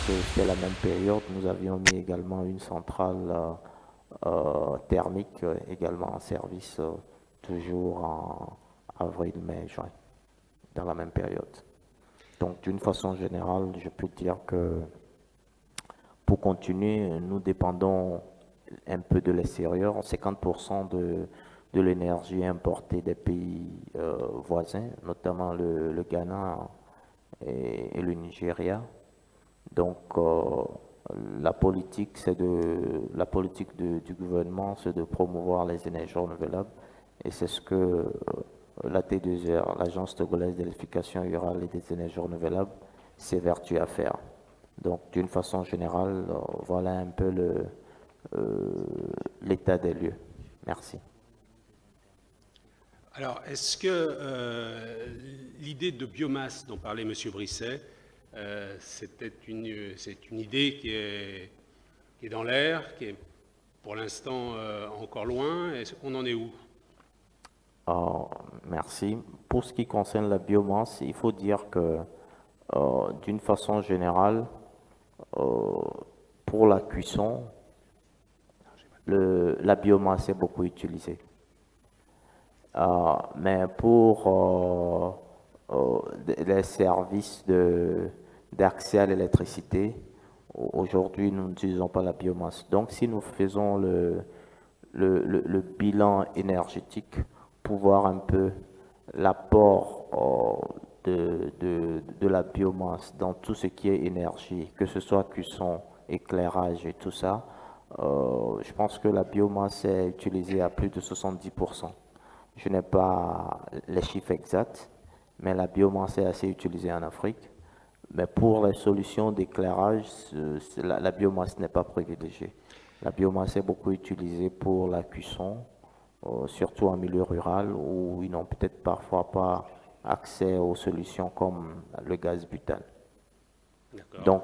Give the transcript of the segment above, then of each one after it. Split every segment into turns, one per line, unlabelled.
que c'était la même période, nous avions mis également une centrale thermique également en service, toujours en avril, mai, juin, dans la même période. Donc, d'une façon générale, je peux dire que pour continuer, nous dépendons un peu de l'extérieur. 50% de l'énergie importée des pays voisins, notamment le Ghana et le Nigeria. Donc, la politique du gouvernement, c'est de promouvoir les énergies renouvelables. Et c'est ce que la T2R, l'Agence togolaise d'électrification rurale et des énergies renouvelables, s'évertue à faire. Donc, d'une façon générale, voilà un peu l'état des lieux. Merci.
Alors, est-ce que l'idée de biomasse dont parlait M. Brisset, c'est une idée qui est dans l'air, qui est pour l'instant encore loin? On en est où?
Euh, Merci. Pour ce qui concerne la biomasse, il faut dire que d'une façon générale, euh, pour la cuisson, la biomasse est beaucoup utilisée. Mais pour les services d'accès à l'électricité, aujourd'hui, nous n'utilisons pas la biomasse. Donc, si nous faisons le bilan énergétique pour voir un peu l'apport de la biomasse dans tout ce qui est énergie, que ce soit cuisson, éclairage et tout ça, je pense que la biomasse est utilisée à plus de 70%. Je n'ai pas les chiffres exacts, mais la biomasse est assez utilisée en Afrique. Mais pour les solutions d'éclairage, la biomasse n'est pas privilégiée. La biomasse est beaucoup utilisée pour la cuisson, surtout en milieu rural où ils n'ont peut-être parfois pas accès aux solutions comme le gaz butane.
D'accord.
Donc,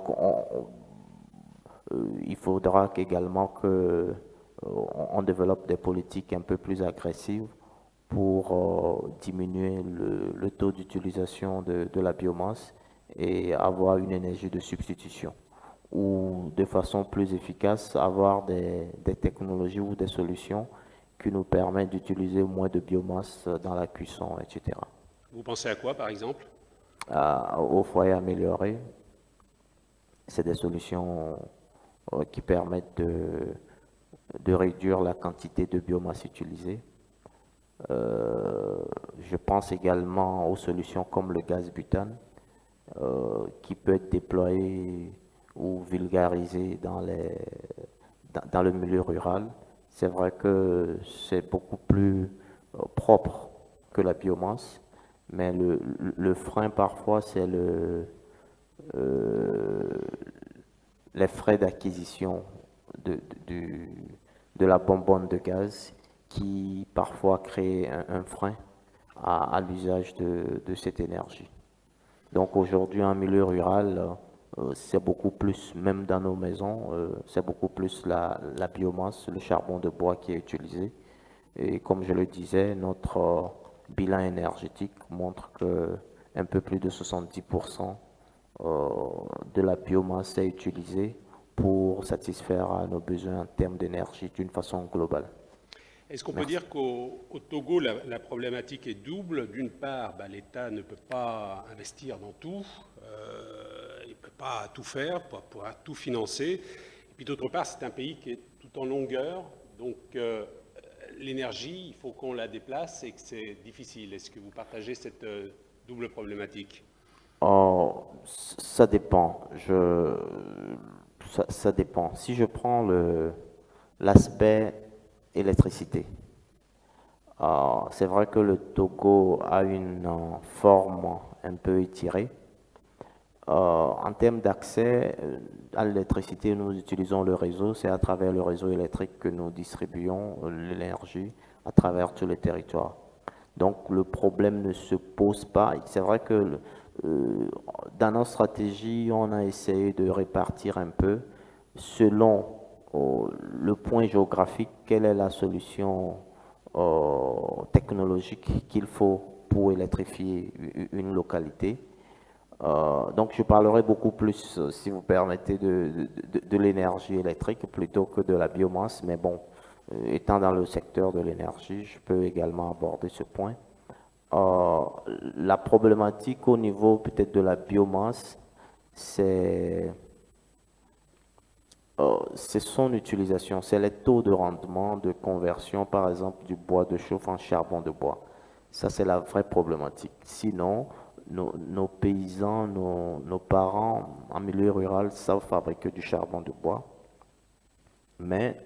il faudra également que on développe des politiques un peu plus agressives pour diminuer le taux d'utilisation de la biomasse et avoir une énergie de substitution. Ou de façon plus efficace, avoir des technologies ou des solutions qui nous permettent d'utiliser moins de biomasse dans la cuisson, etc.
Vous pensez à quoi, par exemple?
Au foyer amélioré, c'est des solutions qui permettent de réduire la quantité de biomasse utilisée. Je pense également aux solutions comme le gaz butane, qui peut être déployé ou vulgarisé dans le milieu rural. C'est vrai que c'est beaucoup plus propre que la biomasse, mais le frein parfois c'est euh, les frais d'acquisition de, de, de la bonbonne de gaz qui parfois créent un frein à l'usage de cette énergie. Donc aujourd'hui, en milieu rural, c'est beaucoup plus, même dans nos maisons, c'est beaucoup plus la biomasse, le charbon de bois qui est utilisé. Et comme je le disais, notre bilan énergétique montre que un peu plus de 70% de la biomasse est utilisée pour satisfaire à nos besoins en termes d'énergie d'une façon globale.
Est-ce qu'on peut
Merci.
dire qu'au Togo, la problématique est double? D'une part, l'État ne peut pas investir dans tout, il ne peut pas tout faire, pas pouvoir tout financer. Et puis d'autre part, c'est un pays qui est tout en longueur, donc l'énergie, il faut qu'on la déplace et que c'est difficile. Est-ce que vous partagez cette double problématique?
Oh, ça dépend. Ça dépend. Si je prends l'aspect électricité, c'est vrai que le Togo a une forme un peu étirée. En termes d'accès à l'électricité, nous utilisons le réseau. C'est à travers le réseau électrique que nous distribuons l'énergie à travers tous les territoires. Donc le problème ne se pose pas. C'est vrai que euh, dans nos stratégies, on a essayé de répartir un peu selon le point géographique, quelle est la solution technologique qu'il faut pour électrifier une localité. Donc je parlerai beaucoup plus, si vous permettez, de l'énergie électrique plutôt que de la biomasse, mais bon, étant dans le secteur de l'énergie, je peux également aborder ce point. Euh, la problématique au niveau peut-être de la biomasse, c'est son utilisation, c'est les taux de rendement de conversion, par exemple, du bois de chauffe en charbon de bois. Ça, c'est la vraie problématique. Sinon, nos paysans, nos parents en milieu rural savent fabriquer du charbon de bois, mais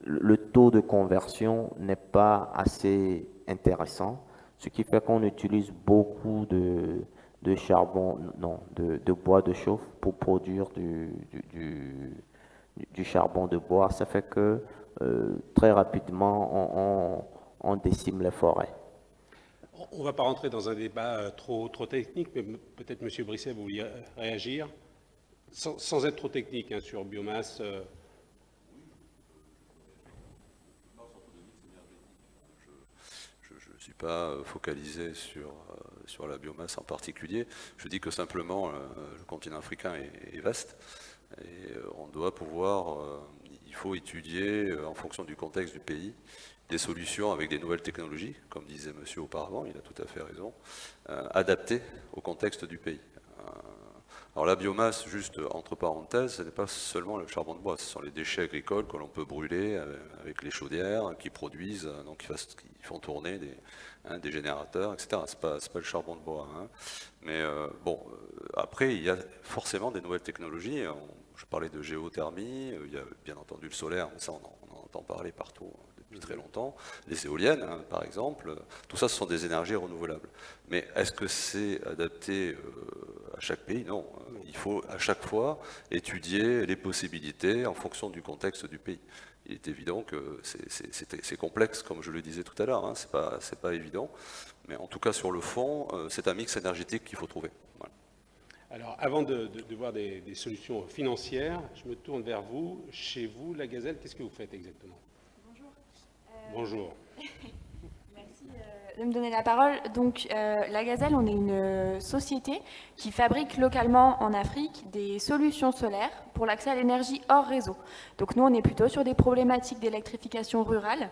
le taux de conversion n'est pas assez intéressant, ce qui fait qu'on utilise beaucoup de charbon, non, de bois de chauffe pour produire du charbon de bois. Ça fait que très rapidement, on décime les forêts.
On ne va pas rentrer dans un débat trop technique, mais peut-être, Monsieur Brisset, vous vouliez réagir, sans être trop technique hein, sur biomasse.
Je ne suis pas focalisé sur la biomasse en particulier. Je dis que simplement, le continent africain est vaste et on doit pouvoir, il faut étudier en fonction du contexte du pays, des solutions avec des nouvelles technologies, comme disait monsieur auparavant, il a tout à fait raison, adaptées au contexte du pays. Alors la biomasse, juste entre parenthèses, ce n'est pas seulement le charbon de bois, ce sont les déchets agricoles que l'on peut brûler avec les chaudières qui produisent, donc qui font tourner des générateurs, etc. C'est pas le charbon de bois. Hein. Mais après, il y a forcément des nouvelles technologies. Je parlais de géothermie, il y a bien entendu le solaire, mais ça on en entend parler partout depuis très longtemps. Les éoliennes, hein, par exemple, tout ça, ce sont des énergies renouvelables. Mais est-ce que c'est adapté à chaque pays? Non. Il faut à chaque fois étudier les possibilités en fonction du contexte du pays. Il est évident que c'est complexe, comme je le disais tout à l'heure, hein, c'est pas évident. Mais en tout cas, sur le fond, c'est un mix énergétique qu'il faut trouver. Voilà.
Alors, avant de voir des solutions financières, je me tourne vers vous. Chez vous, la Gazelle, qu'est-ce que vous faites exactement?
Bonjour.
Bonjour.
Merci de me donner la parole. Donc, la Gazelle, on est une société qui fabrique localement en Afrique des solutions solaires pour l'accès à l'énergie hors réseau. Donc, nous, on est plutôt sur des problématiques d'électrification rurale.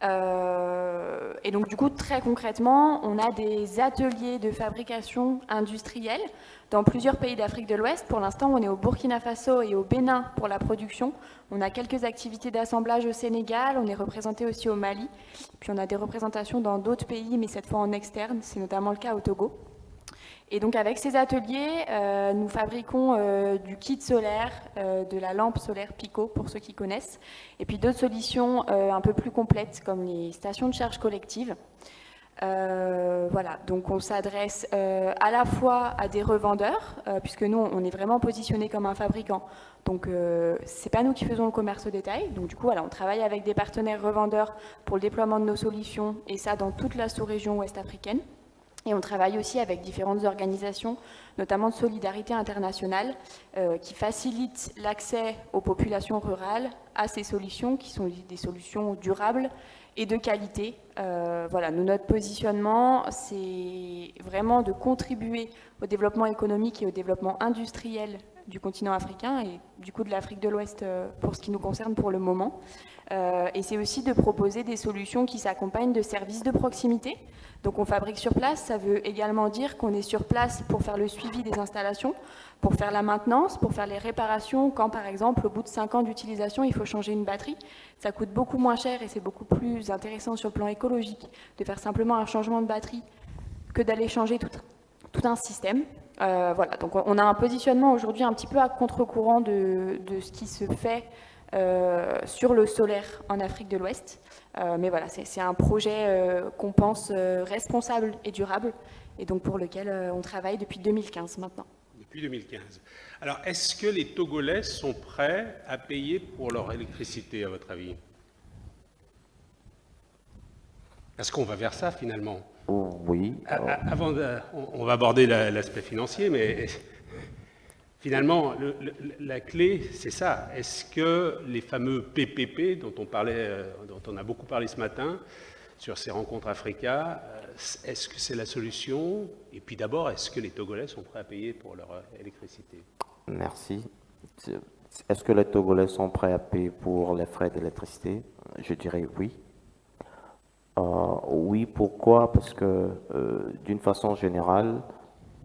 Et donc du coup, très concrètement, on a des ateliers de fabrication industrielle dans plusieurs pays d'Afrique de l'Ouest. Pour l'instant, on est au Burkina Faso et au Bénin pour la production. On a quelques activités d'assemblage au Sénégal, on est représenté aussi au Mali. Puis on a des représentations dans d'autres pays, mais cette fois en externe, c'est notamment le cas au Togo. Et donc avec ces ateliers, nous fabriquons du kit solaire, de la lampe solaire Pico pour ceux qui connaissent, et puis d'autres solutions un peu plus complètes comme les stations de charge collective. Voilà, donc on s'adresse à la fois à des revendeurs, puisque nous on est vraiment positionné comme un fabricant, donc c'est pas nous qui faisons le commerce au détail, donc du coup voilà, on travaille avec des partenaires revendeurs pour le déploiement de nos solutions, et ça dans toute la sous-région ouest africaine. Et on travaille aussi avec différentes organisations, notamment de solidarité internationale, qui facilitent l'accès aux populations rurales à ces solutions, qui sont des solutions durables et de qualité. Voilà, notre positionnement, c'est vraiment de contribuer au développement économique et au développement industriel du continent africain et du coup de l'Afrique de l'Ouest pour ce qui nous concerne pour le moment. Et c'est aussi de proposer des solutions qui s'accompagnent de services de proximité. Donc on fabrique sur place, ça veut également dire qu'on est sur place pour faire le suivi des installations, pour faire la maintenance, pour faire les réparations, quand par exemple au bout de 5 ans d'utilisation il faut changer une batterie. Ça coûte beaucoup moins cher et c'est beaucoup plus intéressant sur le plan écologique de faire simplement un changement de batterie que d'aller changer tout un système. Voilà, donc on a un positionnement aujourd'hui un petit peu à contre-courant de ce qui se fait sur le solaire en Afrique de l'Ouest. Mais voilà, c'est un projet qu'on pense responsable et durable, et donc pour lequel on travaille depuis 2015 maintenant.
Depuis 2015. Alors, est-ce que les Togolais sont prêts à payer pour leur électricité, à votre avis? Est-ce qu'on va vers ça, finalement?
Oui.
Avant on va aborder l'aspect financier, mais finalement, la clé, c'est ça. Est-ce que les fameux PPP dont on a beaucoup parlé ce matin, sur ces rencontres Africa. Est-ce que c'est la solution? Et puis d'abord, est-ce que les Togolais sont prêts à payer pour leur électricité?
Merci. Est-ce que les Togolais sont prêts à payer pour les frais d'électricité? Je dirais oui. Oui, pourquoi? Parce que d'une façon générale,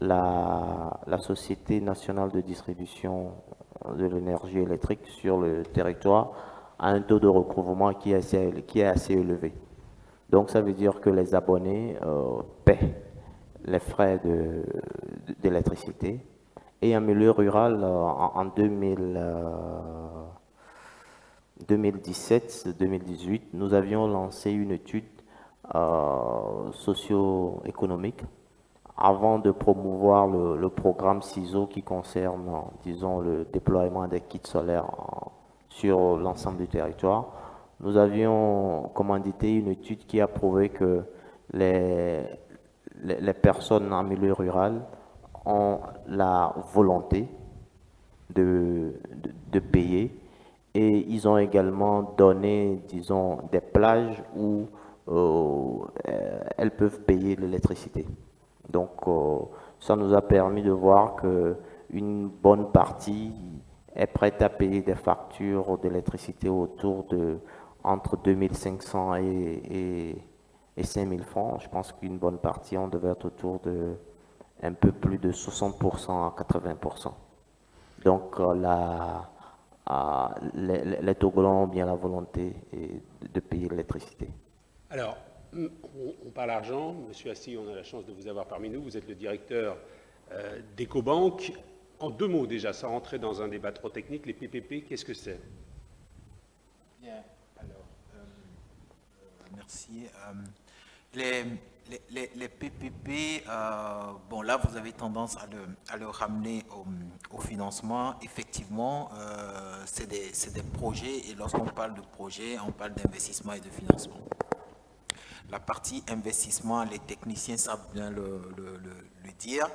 la Société nationale de distribution de l'énergie électrique sur le territoire a un taux de recouvrement qui est assez élevé. Donc ça veut dire que les abonnés paient les frais d'électricité. Et en milieu rural, en 2017-2018, nous avions lancé une étude socio-économique avant de promouvoir le programme CISO qui concerne, disons, le déploiement des kits solaires sur l'ensemble du territoire. Nous avions commandité une étude qui a prouvé que les personnes en milieu rural ont la volonté de payer, et ils ont également donné, disons, des plages où elles peuvent payer l'électricité. Donc, ça nous a permis de voir qu'une bonne partie est prête à payer des factures d'électricité autour de entre 2500 et 5000 francs. Je pense qu'une bonne partie, on devait être autour de un peu plus de 60% à 80%. Donc, les Togolais ont bien la volonté de payer l'électricité.
Alors, on parle argent. Monsieur Assi, on a la chance de vous avoir parmi nous. Vous êtes le directeur d'Ecobank. En 2 mots déjà, sans rentrer dans un débat trop technique, les PPP, qu'est-ce que c'est?
Bien, alors, merci. Les PPP, bon là vous avez tendance à le ramener au financement. Effectivement, c'est des projets, et lorsqu'on parle de projet, on parle d'investissement et de financement. La partie investissement, les techniciens savent bien le dire,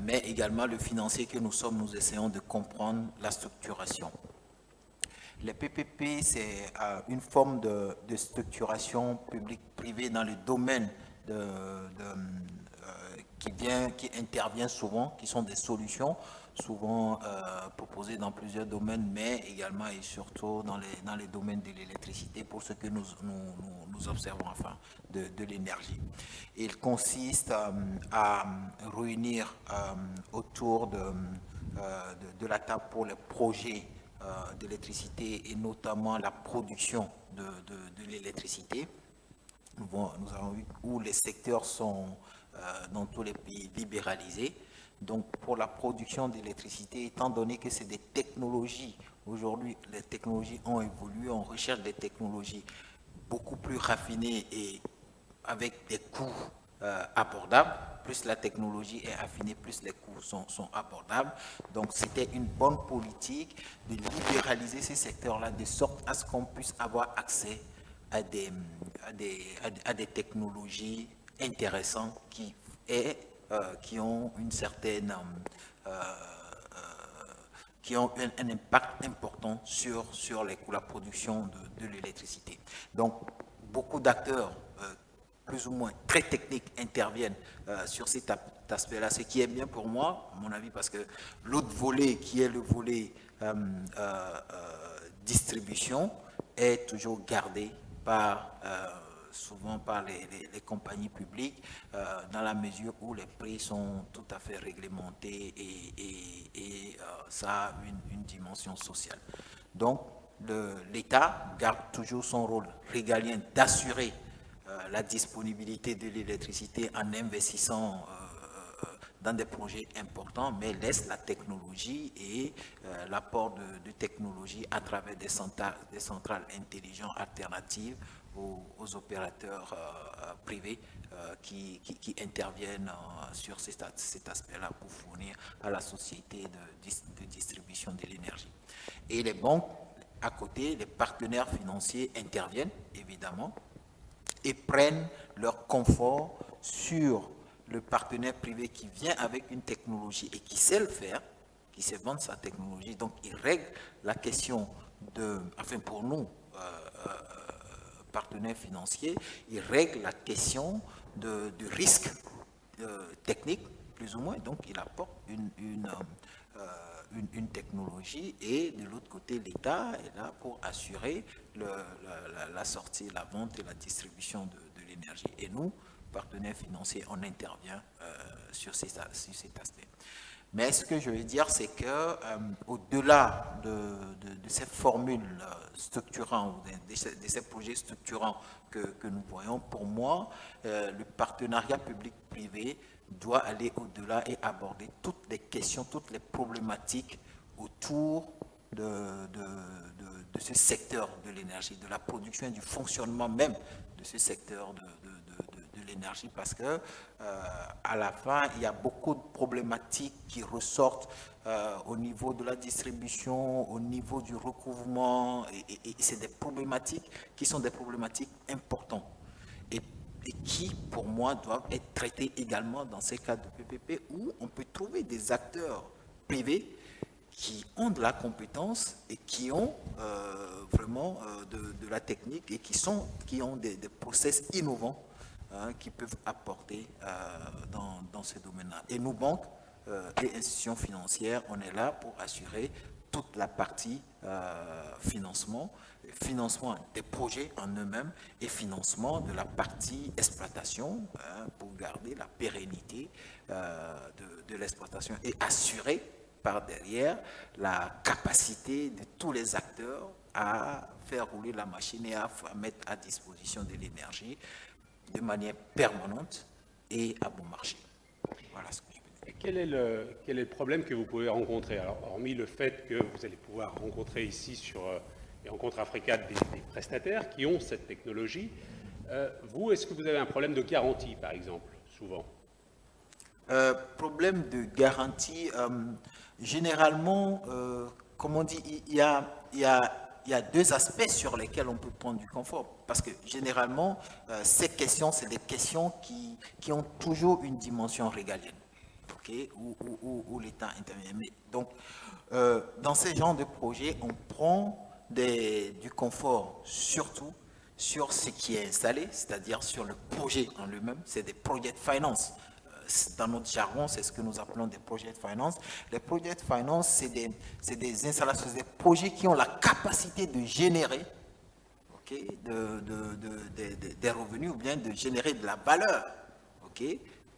mais également le financier que nous sommes, nous essayons de comprendre la structuration. Les PPP, c'est une forme de structuration publique-privée dans le domaine qui intervient souvent, qui sont des solutions souvent proposées dans plusieurs domaines, mais également et surtout dans les domaines de l'électricité, pour ce que nous observons, enfin, de l'énergie. Il consiste à réunir autour de la table pour les projets d'électricité, et notamment la production de l'électricité. Nous avons vu où les secteurs sont dans tous les pays libéralisés. Donc pour la production d'électricité, étant donné que c'est des technologies, aujourd'hui les technologies ont évolué, on recherche des technologies beaucoup plus raffinées et avec des coûts abordables. Plus la technologie est affinée, plus les coûts sont abordables. Donc c'était une bonne politique de libéraliser ces secteurs-là de sorte à ce qu'on puisse avoir accès à des technologies intéressantes qui ont une certaine qui ont un impact important sur la production de l'électricité. Donc beaucoup d'acteurs plus ou moins très techniques interviennent sur cet aspect-là, ce qui est bien pour moi, à mon avis, parce que l'autre volet, qui est le volet distribution, est toujours gardé souvent par les compagnies publiques, dans la mesure où les prix sont tout à fait réglementés et ça a une dimension sociale. Donc, l'État garde toujours son rôle régalien d'assurer la disponibilité de l'électricité en investissant dans des projets importants, mais laisse la technologie et l'apport de technologie à travers des centrales intelligentes alternatives aux opérateurs privés qui interviennent sur cet aspect-là pour fournir à la société de distribution de l'énergie. Et les banques, à côté, les partenaires financiers interviennent, évidemment, et prennent leur confort sur le partenaire privé qui vient avec une technologie et qui sait le faire, qui sait vendre sa technologie. Donc, il règle la question enfin pour nous, partenaire financier, il règle la question du risque technique, plus ou moins. Donc, il apporte une technologie et de l'autre côté, l'État est là pour assurer la sortie, la vente et la distribution de l'énergie. Et nous, partenaires financiers, on intervient sur cet aspect. Mais ce que je veux dire, c'est que au-delà de ces formules structurantes, de ces projets structurants que nous voyons, pour moi, le partenariat public-privé doit aller au-delà et aborder toutes les questions, toutes les problématiques autour de ce secteur de l'énergie, de la production et du fonctionnement même de ce secteur de l'énergie, parce que à la fin, il y a beaucoup de problématiques qui ressortent au niveau de la distribution, au niveau du recouvrement, et c'est des problématiques qui sont des problématiques importantes et qui, pour moi, doivent être traitées également dans ces cas de PPP où on peut trouver des acteurs privés qui ont de la compétence et qui ont vraiment de la technique et qui ont des process innovants qui peuvent apporter dans ce domaine-là. Et nous, banques et institutions financières, on est là pour assurer toute la partie financement des projets en eux-mêmes et financement de la partie exploitation pour garder la pérennité de l'exploitation et assurer par derrière la capacité de tous les acteurs à faire rouler la machine et à mettre à disposition de l'énergie de manière permanente et à bon marché. Voilà ce que je peux dire.
Et quel est le problème que vous pouvez rencontrer? Alors, hormis le fait que vous allez pouvoir rencontrer ici sur les rencontres Africa des prestataires qui ont cette technologie, vous, est-ce que vous avez un problème de garantie, par exemple, souvent?
Problème de garantie, généralement, comme on dit, il y a deux aspects sur lesquels on peut prendre du confort. Parce que généralement, ces questions, c'est des questions qui ont toujours une dimension régalienne, okay, où l'État intervient. Mais donc, dans ce genre de projet, on prend du confort surtout sur ce qui est installé, c'est-à-dire sur le projet en lui-même. C'est des project finance. Dans notre jargon, c'est ce que nous appelons des project finance. Les project finance, c'est des installations, des projets qui ont la capacité de générer des revenus ou bien de générer de la valeur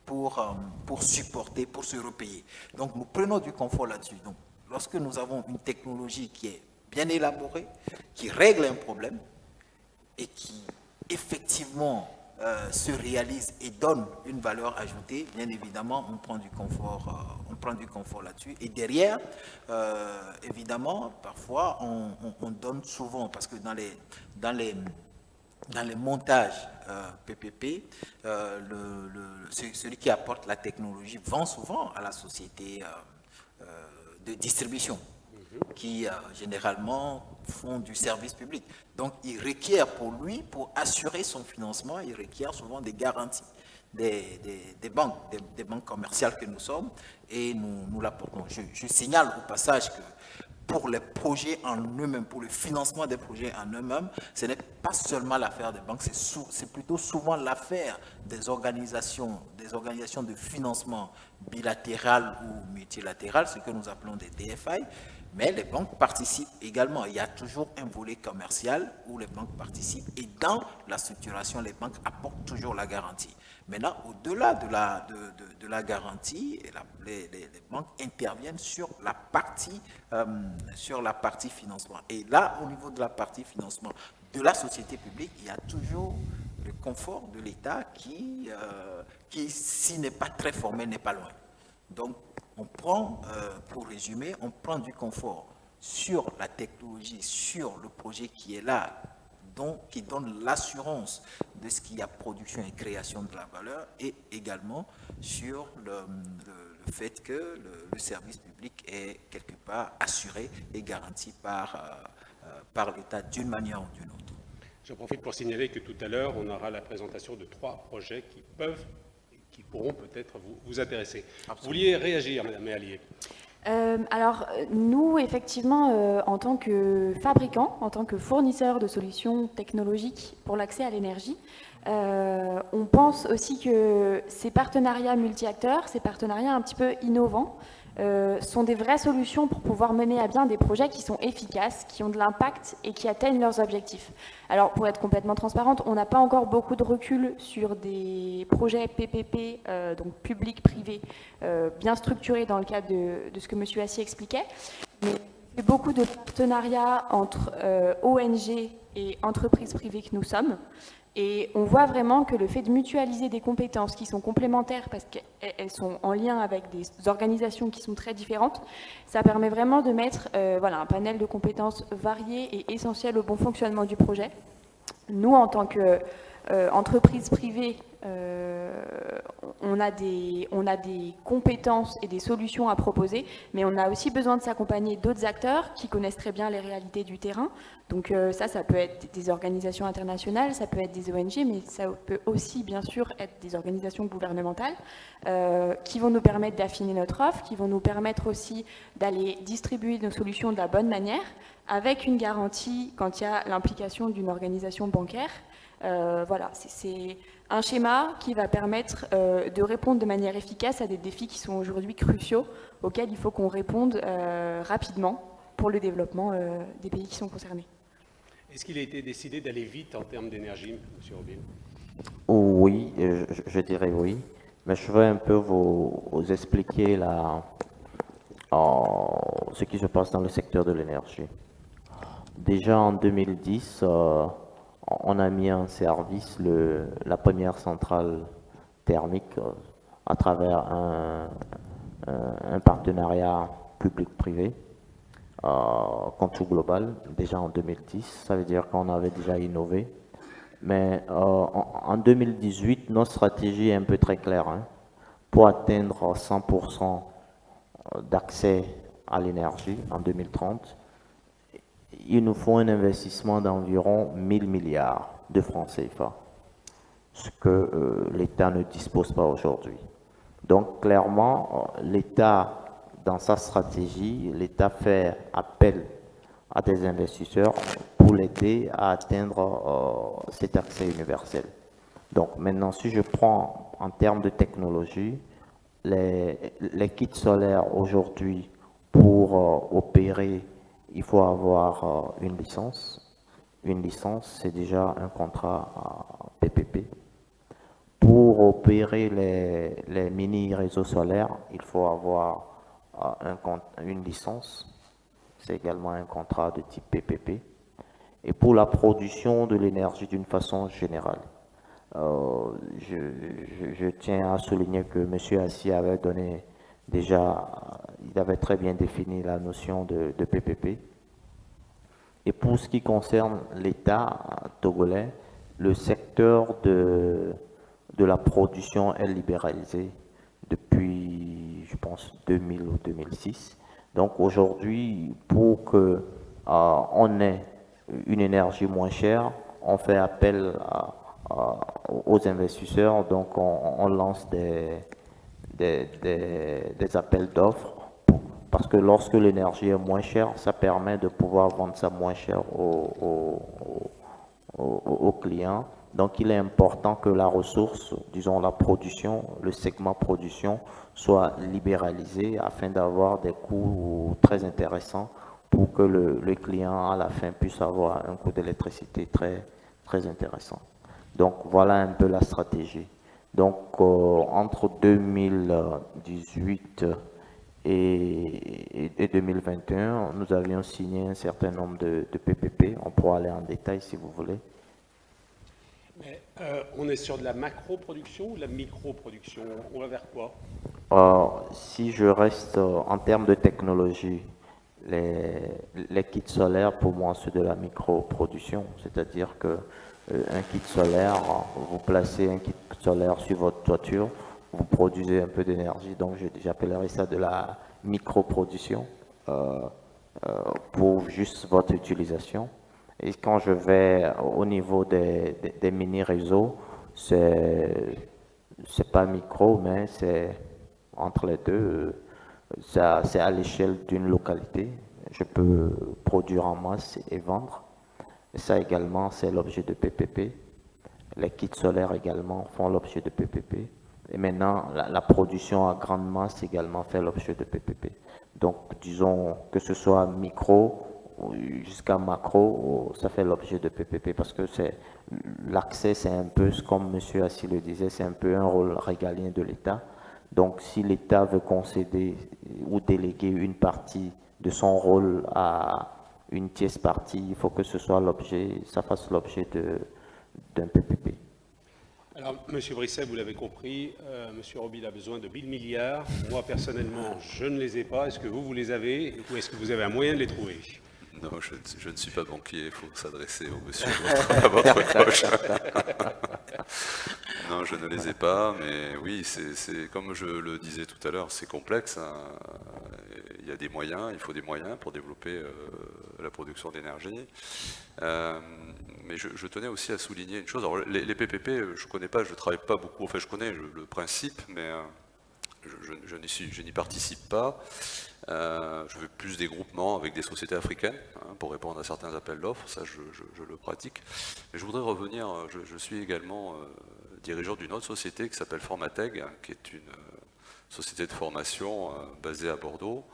pour supporter, pour se repayer. Donc, nous prenons du confort là-dessus. Donc, lorsque nous avons une technologie qui est bien élaborée, qui règle un problème et qui effectivement se réalise et donne une valeur ajoutée, bien évidemment, on prend du confort là-dessus. Et derrière, évidemment, parfois, on donne souvent, parce que dans les montages PPP, celui qui apporte la technologie vend souvent à la société de distribution, qui généralement font du service public. Donc, il requiert pour lui, pour assurer son financement, il requiert souvent des garanties des banques commerciales que nous sommes, et nous l'apportons. Je signale au passage que pour les projets en eux-mêmes, pour le financement des projets en eux-mêmes, ce n'est pas seulement l'affaire des banques, c'est plutôt souvent l'affaire des organisations de financement bilatérales ou multilatérales, ce que nous appelons des DFI, mais les banques participent également. Il y a toujours un volet commercial où les banques participent, et dans la structuration, les banques apportent toujours la garantie. Maintenant, au-delà de la garantie, les banques interviennent sur la partie financement. Et là, au niveau de la partie financement de la société publique, il y a toujours le confort de l'État qui s'il n'est pas très formel, n'est pas loin. Donc, on prend, pour résumer, on prend du confort sur la technologie, sur le projet qui est là, qui donne l'assurance de ce qu'il y a production et création de la valeur, et également sur le fait que le service public est quelque part assuré et garanti par l'État d'une manière ou d'une autre.
J'en profite pour signaler que tout à l'heure, on aura la présentation de 3 projets qui pourront peut-être vous intéresser. Absolument. Vous vouliez réagir, Madame Méallier?
Nous, effectivement, en tant que fabricant, en tant que fournisseur de solutions technologiques pour l'accès à l'énergie, on pense aussi que ces partenariats multi-acteurs, ces partenariats un petit peu innovants, sont des vraies solutions pour pouvoir mener à bien des projets qui sont efficaces, qui ont de l'impact et qui atteignent leurs objectifs. Alors, pour être complètement transparente, on n'a pas encore beaucoup de recul sur des projets PPP, donc public-privé, bien structurés dans le cadre de ce que M. Assis expliquait. Mais il y a beaucoup de partenariats entre ONG et entreprises privées que nous sommes. Et on voit vraiment que le fait de mutualiser des compétences qui sont complémentaires parce qu'elles sont en lien avec des organisations qui sont très différentes, ça permet vraiment de mettre un panel de compétences variées et essentielles au bon fonctionnement du projet. Nous, en tant qu'entreprise privée, on a des compétences et des solutions à proposer, mais on a aussi besoin de s'accompagner d'autres acteurs qui connaissent très bien les réalités du terrain. Donc ça peut être des organisations internationales, ça peut être des ONG, mais ça peut aussi bien sûr être des organisations gouvernementales qui vont nous permettre d'affiner notre offre, qui vont nous permettre aussi d'aller distribuer nos solutions de la bonne manière, avec une garantie quand il y a l'implication d'une organisation bancaire. C'est un schéma qui va permettre de répondre de manière efficace à des défis qui sont aujourd'hui cruciaux, auxquels il faut qu'on réponde rapidement pour le développement des pays qui sont concernés.
Est-ce qu'il a été décidé d'aller vite en termes d'énergie, M. Robin?
Oui, je dirais oui, mais je vais un peu vous expliquer ce qui se passe dans le secteur de l'énergie. Déjà en 2010, on a mis en service la première centrale thermique à travers un partenariat public-privé, Contour Global, déjà en 2010. Ça veut dire qu'on avait déjà innové. Mais en 2018, notre stratégie est un peu très claire. Pour atteindre 100% d'accès à l'énergie en 2030, il nous faut un investissement d'environ 1000 milliards de francs CFA, ce que l'État ne dispose pas aujourd'hui. Donc clairement, l'État, dans sa stratégie, l'État fait appel à des investisseurs pour l'aider à atteindre cet accès universel. Donc maintenant, si je prends en termes de technologie, les kits solaires aujourd'hui, pour opérer, il faut avoir une licence. Une licence, c'est déjà un contrat PPP. Pour opérer les mini-réseaux solaires, il faut avoir une licence. C'est également un contrat de type PPP. Et pour la production de l'énergie d'une façon générale, je tiens à souligner que M. Assis avait donné déjà, il avait très bien défini la notion de PPP. Et pour ce qui concerne l'État togolais, le secteur de la production est libéralisé depuis, je pense, 2000 ou 2006. Donc aujourd'hui, pour que on ait une énergie moins chère, on fait appel aux investisseurs, donc on lance des appels d'offres, parce que lorsque l'énergie est moins chère, ça permet de pouvoir vendre ça moins cher aux clients. Donc il est important que la ressource, disons la production, le segment production, soit libéralisé afin d'avoir des coûts très intéressants pour que le client à la fin puisse avoir un coût d'électricité très, très intéressant. Donc voilà un peu la stratégie. Donc entre 2018 et 2021, nous avions signé un certain nombre de PPP. On pourra aller en détail si vous voulez.
Mais, on est sur de la macro-production ou de la micro-production? On va vers quoi?
Si je reste en termes de technologie, les kits solaires, pour moi, c'est de la micro-production. C'est-à-dire que un kit solaire, vous placez un kit solaire sur votre toiture, vous produisez un peu d'énergie, donc j'appellerais ça de la micro-production pour juste votre utilisation. Et quand je vais au niveau des mini-réseaux, c'est pas micro, mais c'est entre les deux. Ça, c'est à l'échelle d'une localité. Je peux produire en masse et vendre. Et ça également, c'est l'objet de PPP. Les kits solaires également font l'objet de PPP. Et maintenant, la production à grande masse également fait l'objet de PPP. Donc, disons que ce soit micro jusqu'à macro, ça fait l'objet de PPP parce que l'accès, c'est un peu, comme M. Assis le disait, c'est un peu un rôle régalien de l'État. Donc, si l'État veut concéder ou déléguer une partie de son rôle à une tierce partie, il faut que ça fasse l'objet d'un PPP.
Alors, M. Brisset, vous l'avez compris, M. Robil a besoin de 1000 milliards. Moi, personnellement, je ne les ai pas. Est-ce que vous les avez ou est-ce que vous avez un moyen de les trouver?
Non, je ne suis pas banquier, il faut s'adresser au monsieur à votre gauche. Non, je ne les ai pas, mais oui, c'est comme je le disais tout à l'heure, c'est complexe. Hein. Il y a des moyens, il faut des moyens pour développer la production d'énergie. Mais je tenais aussi à souligner une chose. Alors, les PPP, je ne connais pas, je ne travaille pas beaucoup, enfin je connais le principe, mais je n'y participe pas. Je veux plus des groupements avec des sociétés africaines pour répondre à certains appels d'offres, ça je le pratique. Mais je voudrais revenir, je suis également dirigeant d'une autre société qui s'appelle Formateg, qui est une société de formation basée à Bordeaux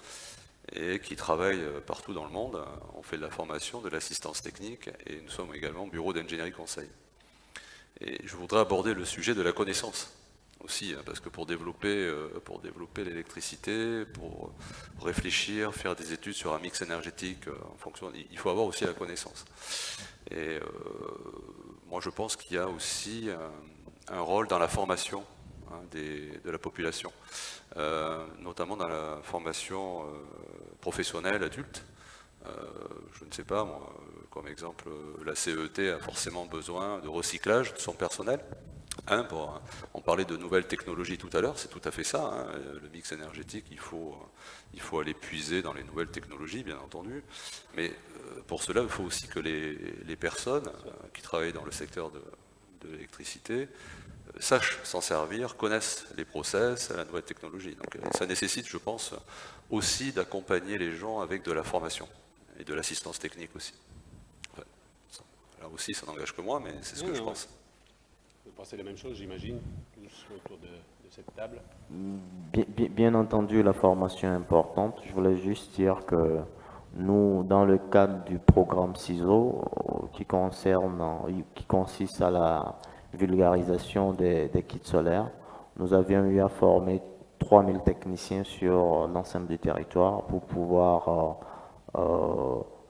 et qui travaille partout dans le monde. On fait de la formation, de l'assistance technique et nous sommes également bureau d'ingénierie conseil. Et je voudrais aborder le sujet de la connaissance aussi, parce que pour développer l'électricité, pour réfléchir, faire des études sur un mix énergétique en fonction, il faut avoir aussi la connaissance. Et moi je pense qu'il y a aussi un rôle dans la formation de la population, notamment dans la formation professionnelle adulte. Je ne sais pas, moi, comme exemple, la CET a forcément besoin de recyclage de son personnel. On parlait de nouvelles technologies tout à l'heure, c'est tout à fait ça. Le mix énergétique, il faut aller puiser dans les nouvelles technologies, bien entendu. Mais pour cela, il faut aussi que les personnes qui travaillent dans le secteur de l'électricité sachent s'en servir, connaissent les process, la nouvelle technologie. Donc ça nécessite, je pense, aussi d'accompagner les gens avec de la formation et de l'assistance technique aussi. Enfin, là aussi, ça n'engage que moi, mais c'est ce que je pense.
Vous pensez la même chose, j'imagine, tous autour de cette table?
Bien entendu, la formation est importante. Je voulais juste dire que nous, dans le cadre du programme CISO, qui consiste à la vulgarisation des kits solaires, nous avions eu à former 3000 techniciens sur l'ensemble du territoire pour pouvoir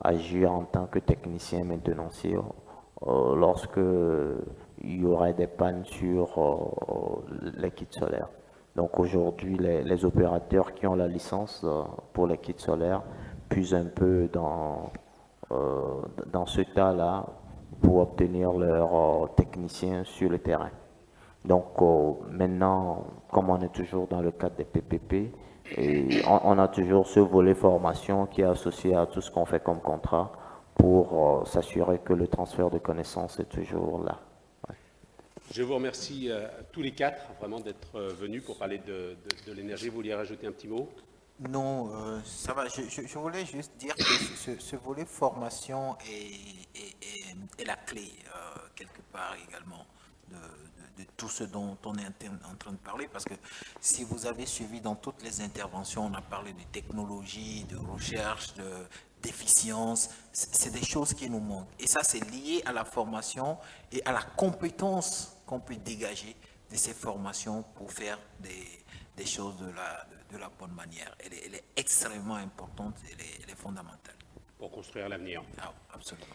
agir en tant que technicien maintenancier lorsque il y aurait des pannes sur les kits solaires. Donc aujourd'hui, les opérateurs qui ont la licence pour les kits solaires puisent un peu dans ce tas-là pour obtenir leurs techniciens sur le terrain. Donc maintenant, comme on est toujours dans le cadre des PPP, et on a toujours ce volet formation qui est associé à tout ce qu'on fait comme contrat pour s'assurer que le transfert de connaissances est toujours là. Ouais.
Je vous remercie tous les quatre vraiment d'être venus pour parler de l'énergie. Vous vouliez rajouter un petit mot?
Non, ça va. Je voulais juste dire que ce volet formation est la clé, quelque part également, de tout ce dont on est en train de parler. Parce que si vous avez suivi dans toutes les interventions, on a parlé de technologie, de recherche, d'efficience. C'est des choses qui nous manquent. Et ça, c'est lié à la formation et à la compétence qu'on peut dégager de ces formations pour faire des choses de la bonne manière. Elle est extrêmement importante, elle est fondamentale.
Pour construire l'avenir.
Ah, absolument.